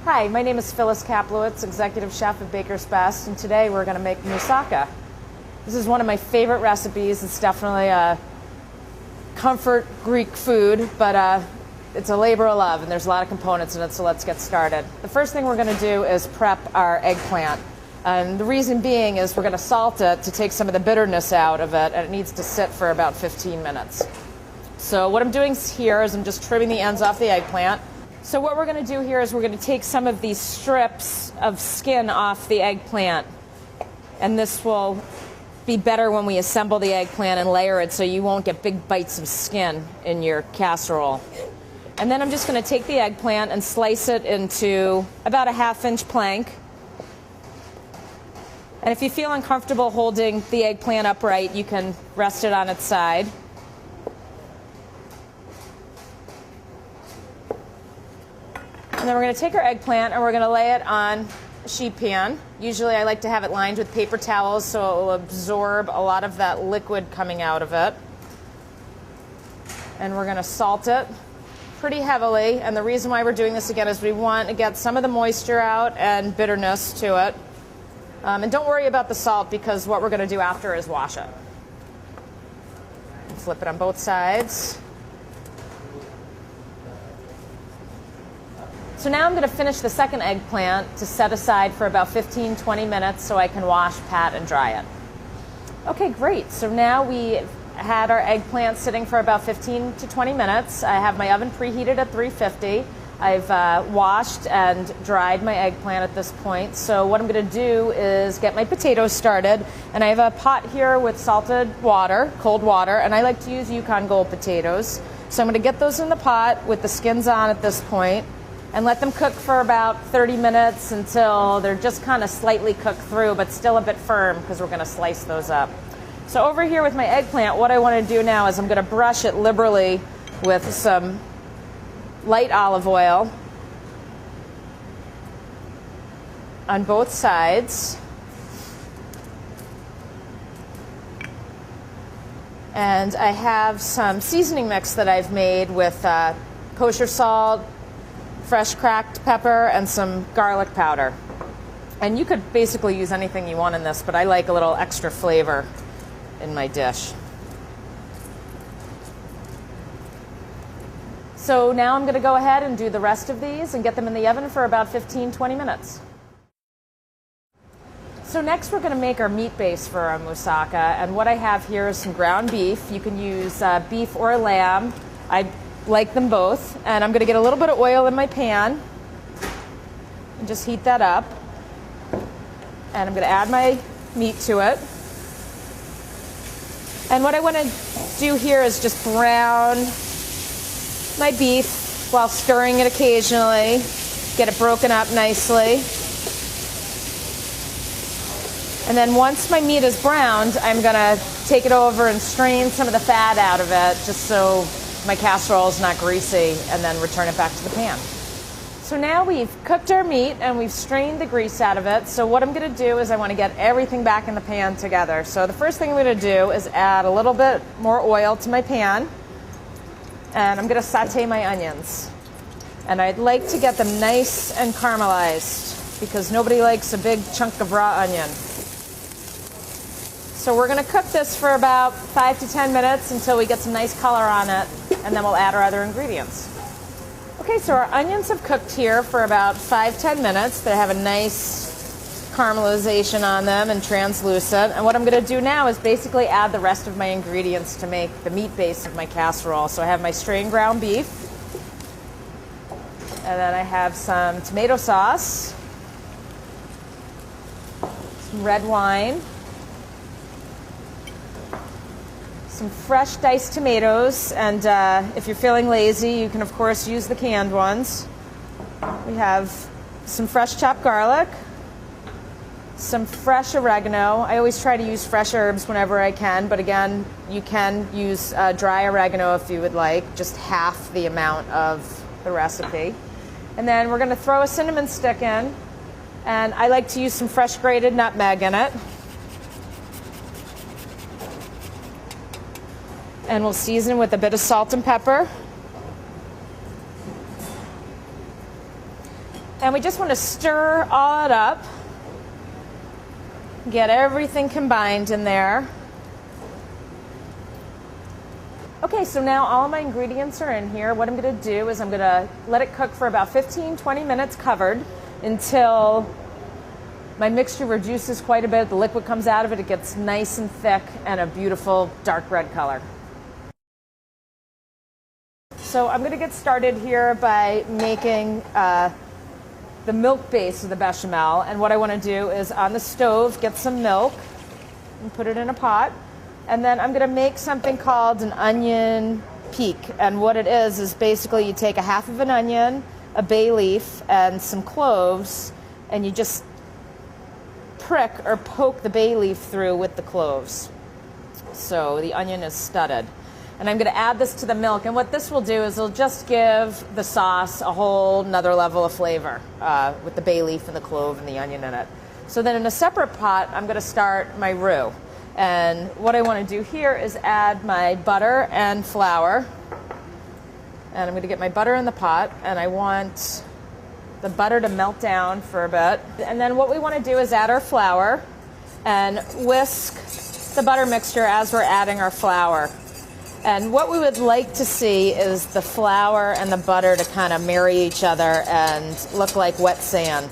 Hi, my name is Phyllis Kaplowitz, Executive Chef at Baker's Best, and today we're going to make moussaka. This is one of my favorite recipes. It's definitely a comfort Greek food, but it's a labor of love, and there's a lot of components in it, so let's get started. The first thing we're going to do is prep our eggplant. And the reason being is we're going to salt it to take some of the bitterness out of it, and it needs to sit for about 15 minutes. So what I'm doing here is I'm just trimming the ends off the eggplant. So what we're going to do here is we're going to take some of these strips of skin off the eggplant. And this will be better when we assemble the eggplant and layer it so you won't get big bites of skin in your casserole. And then I'm just going to take the eggplant and slice it into about a 1/2-inch plank. And if you feel uncomfortable holding the eggplant upright, you can rest it on its side. And then we're going to take our eggplant and we're going to lay it on a sheet pan. Usually I like to have it lined with paper towels so it will absorb a lot of that liquid coming out of it. And we're going to salt it pretty heavily. And the reason why we're doing this again is we want to get some of the moisture out and bitterness to it. And don't worry about the salt because what we're going to do after is wash it. Flip it on both sides. So now I'm going to finish the second eggplant to set aside for about 15-20 minutes so I can wash, pat, and dry it. Okay, great. So now we had our eggplant sitting for about 15 to 20 minutes. I have my oven preheated at 350. I've washed and dried my eggplant at this point. So what I'm going to do is get my potatoes started. And I have a pot here with salted water, cold water, and I like to use Yukon Gold potatoes. So I'm going to get those in the pot with the skins on at this point and let them cook for about 30 minutes until they're just kind of slightly cooked through, but still a bit firm because we're going to slice those up. So over here with my eggplant, what I want to do now is I'm going to brush it liberally with some light olive oil on both sides. And I have some seasoning mix that I've made with kosher salt, fresh cracked pepper, and some garlic powder. And you could basically use anything you want in this, but I like a little extra flavor in my dish. So now I'm going to go ahead and do the rest of these and get them in the oven for about 15-20 minutes. So next we're going to make our meat base for our moussaka, and what I have here is some ground beef. You can use beef or lamb. I like them both, and I'm going to get a little bit of oil in my pan and just heat that up, and I'm going to add my meat to it. And what I want to do here is just brown my beef while stirring it occasionally, get it broken up nicely. And then once my meat is browned, I'm going to take it over and strain some of the fat out of it just so my casserole is not greasy, and then return it back to the pan. So now we've cooked our meat and we've strained the grease out of it. So what I'm going to do is I want to get everything back in the pan together. So the first thing I'm going to do is add a little bit more oil to my pan, and I'm going to saute my onions. And I'd like to get them nice and caramelized because nobody likes a big chunk of raw onion. So we're going to cook this for about 5 to 10 minutes until we get some nice color on it, and then we'll add our other ingredients. Okay, so our onions have cooked here for about 5-10 minutes. They have a nice caramelization on them and translucent. And what I'm going to do now is basically add the rest of my ingredients to make the meat base of my casserole. So I have my strained ground beef, and then I have some tomato sauce, some red wine, some fresh diced tomatoes, and if you're feeling lazy, you can of course use the canned ones. We have some fresh chopped garlic, some fresh oregano. I always try to use fresh herbs whenever I can, but again, you can use dry oregano if you would like, just half the amount of the recipe. And then we're going to throw a cinnamon stick in, and I like to use some fresh grated nutmeg in it. And we'll season with a bit of salt and pepper. And we just want to stir all it up. Get everything combined in there. Okay, so now all of my ingredients are in here. What I'm going to do is I'm going to let it cook for about 15-20 minutes covered until my mixture reduces quite a bit. The liquid comes out of it. It gets nice and thick and a beautiful dark red color. So I'm going to get started here by making the milk base of the bechamel. And what I want to do is on the stove get some milk and put it in a pot. And then I'm going to make something called an onion peak. And what it is basically you take a half of an onion, a bay leaf, and some cloves, and you just prick or poke the bay leaf through with the cloves. So the onion is studded. And I'm going to add this to the milk. And what this will do is it'll just give the sauce a whole nother level of flavor with the bay leaf and the clove and the onion in it. So then in a separate pot, I'm going to start my roux. And what I want to do here is add my butter and flour. And I'm going to get my butter in the pot, and I want the butter to melt down for a bit. And then what we want to do is add our flour and whisk the butter mixture as we're adding our flour. And what we would like to see is the flour and the butter to kind of marry each other and look like wet sand.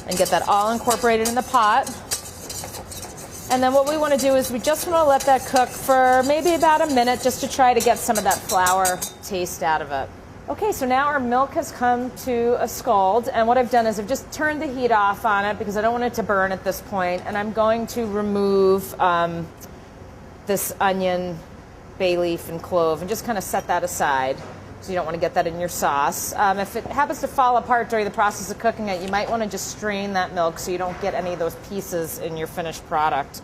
And get that all incorporated in the pot. And then what we want to do is we just want to let that cook for maybe about a minute just to try to get some of that flour taste out of it. Okay, so now our milk has come to a scald, and what I've done is I've just turned the heat off on it because I don't want it to burn at this point, and I'm going to remove this onion, bay leaf, and clove and just kind of set that aside. So you don't want to get that in your sauce. If it happens to fall apart during the process of cooking it, you might want to just strain that milk so you don't get any of those pieces in your finished product.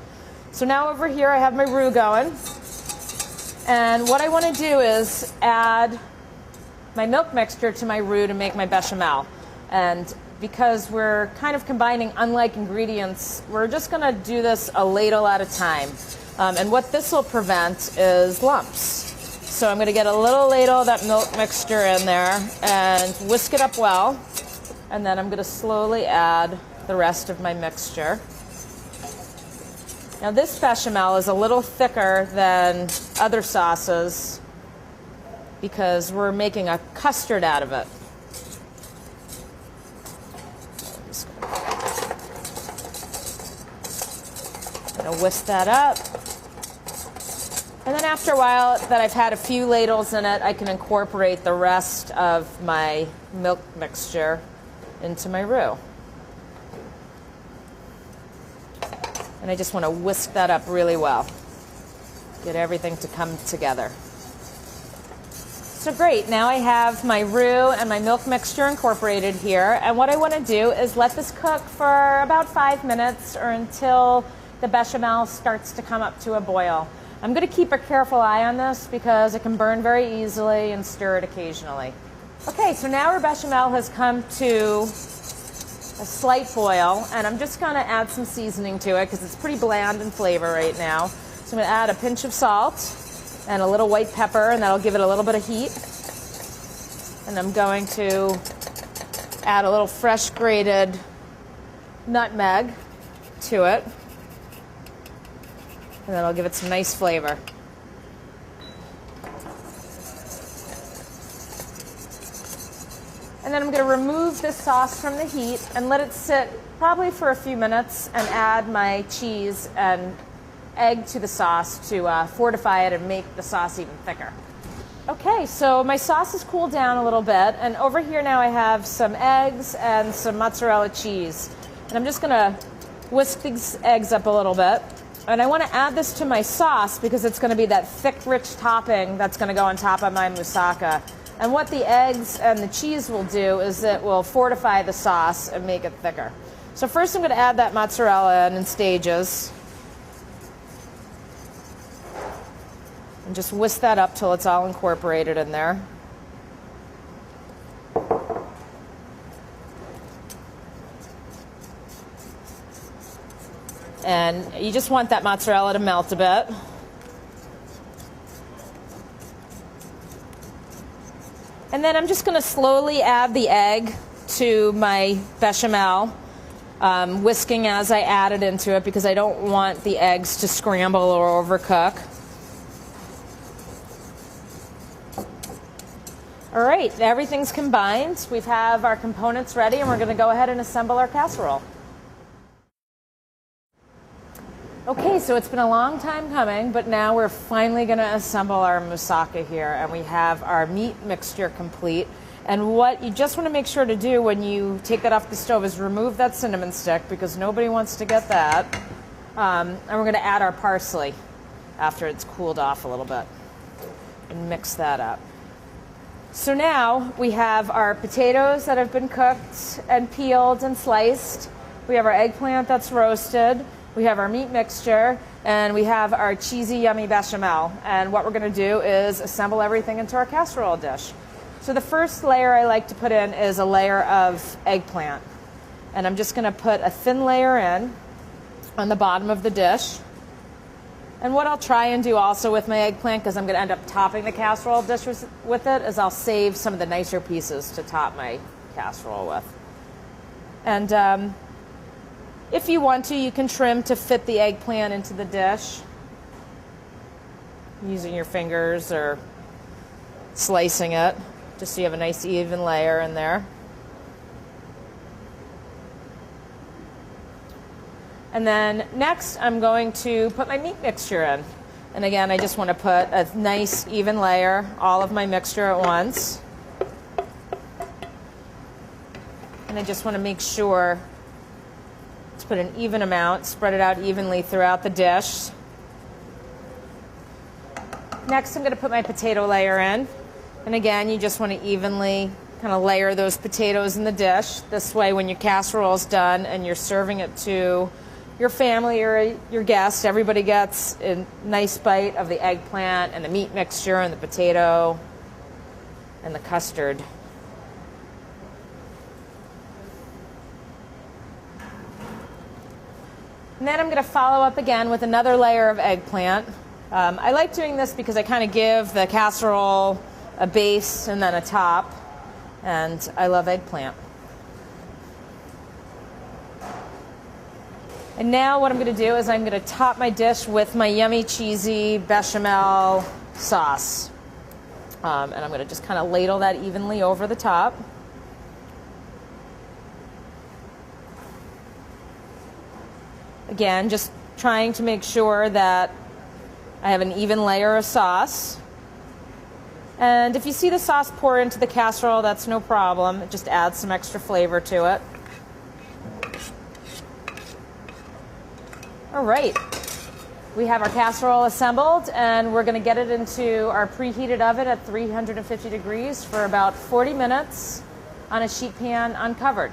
So now over here I have my roux going. And what I want to do is add my milk mixture to my roux to make my bechamel. And because we're kind of combining unlike ingredients, we're just going to do this a ladle at a time. And what this will prevent is lumps. So I'm going to get a little ladle of that milk mixture in there and whisk it up well. And then I'm going to slowly add the rest of my mixture. Now this bechamel is a little thicker than other sauces because we're making a custard out of it. I'm going to whisk that up. And then after a while that I've had a few ladles in it, I can incorporate the rest of my milk mixture into my roux. And I just want to whisk that up really well. Get everything to come together. So great, now I have my roux and my milk mixture incorporated here. And what I want to do is let this cook for about 5 minutes or until the bechamel starts to come up to a boil. I'm going to keep a careful eye on this because it can burn very easily and stir it occasionally. Okay, so now our bechamel has come to a slight boil, and I'm just going to add some seasoning to it because it's pretty bland in flavor right now. So I'm going to add a pinch of salt and a little white pepper, and that'll give it a little bit of heat. And I'm going to add a little fresh grated nutmeg to it. And that'll give it some nice flavor. And then I'm going to remove this sauce from the heat and let it sit probably for a few minutes and add my cheese and egg to the sauce to fortify it and make the sauce even thicker. Okay, so my sauce has cooled down a little bit, and over here now I have some eggs and some mozzarella cheese. And I'm just going to whisk these eggs up a little bit. And I want to add this to my sauce because it's going to be that thick, rich topping that's going to go on top of my moussaka. And what the eggs and the cheese will do is it will fortify the sauce and make it thicker. So first I'm going to add that mozzarella in stages. And just whisk that up till it's all incorporated in there. And you just want that mozzarella to melt a bit. And then I'm just going to slowly add the egg to my bechamel, whisking as I add it into it because I don't want the eggs to scramble or overcook. All right, everything's combined. We have our components ready, and we're going to go ahead and assemble our casserole. Okay, so it's been a long time coming, but now we're finally going to assemble our moussaka here, and we have our meat mixture complete. And what you just want to make sure to do when you take that off the stove is remove that cinnamon stick, because nobody wants to get that. And we're going to add our parsley after it's cooled off a little bit and mix that up. So now we have our potatoes that have been cooked and peeled and sliced. We have our eggplant that's roasted. We have our meat mixture, and we have our cheesy, yummy bechamel. And what we're going to do is assemble everything into our casserole dish. So the first layer I like to put in is a layer of eggplant. And I'm just going to put a thin layer in on the bottom of the dish. And what I'll try and do also with my eggplant, because I'm going to end up topping the casserole dish with it, is I'll save some of the nicer pieces to top my casserole with. And if you want to, you can trim to fit the eggplant into the dish using your fingers or slicing it, just so you have a nice even layer in there. And then next, I'm going to put my meat mixture in. And again, I just want to put a nice even layer, all of my mixture at once. And I just want to make sure to put an even amount, spread it out evenly throughout the dish. Next, I'm going to put my potato layer in. And again, you just want to evenly kind of layer those potatoes in the dish. This way, when your casserole is done and you're serving it to your family or your guests, everybody gets a nice bite of the eggplant and the meat mixture and the potato and the custard. And then I'm going to follow up again with another layer of eggplant. I like doing this because I kind of give the casserole a base and then a top, and I love eggplant. And now what I'm going to do is I'm going to top my dish with my yummy cheesy bechamel sauce. And I'm going to just kind of ladle that evenly over the top. Again, just trying to make sure that I have an even layer of sauce. And if you see the sauce pour into the casserole, that's no problem. It just adds some extra flavor to it. All right, we have our casserole assembled, and we're going to get it into our preheated oven at 350 degrees for about 40 minutes on a sheet pan uncovered.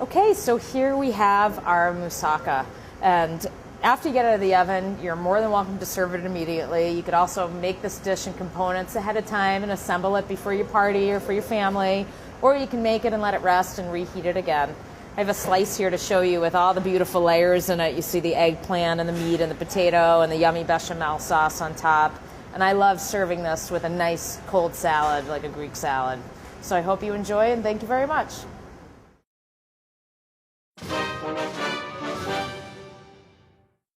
Okay, so here we have our moussaka, and after you get it out of the oven, you're more than welcome to serve it immediately. You could also make this dish in components ahead of time and assemble it before your party or for your family, or you can make it and let it rest and reheat it again. I have a slice here to show you with all the beautiful layers in it. You see the eggplant and the meat and the potato and the yummy bechamel sauce on top. And I love serving this with a nice cold salad, like a Greek salad. So I hope you enjoy, and thank you very much.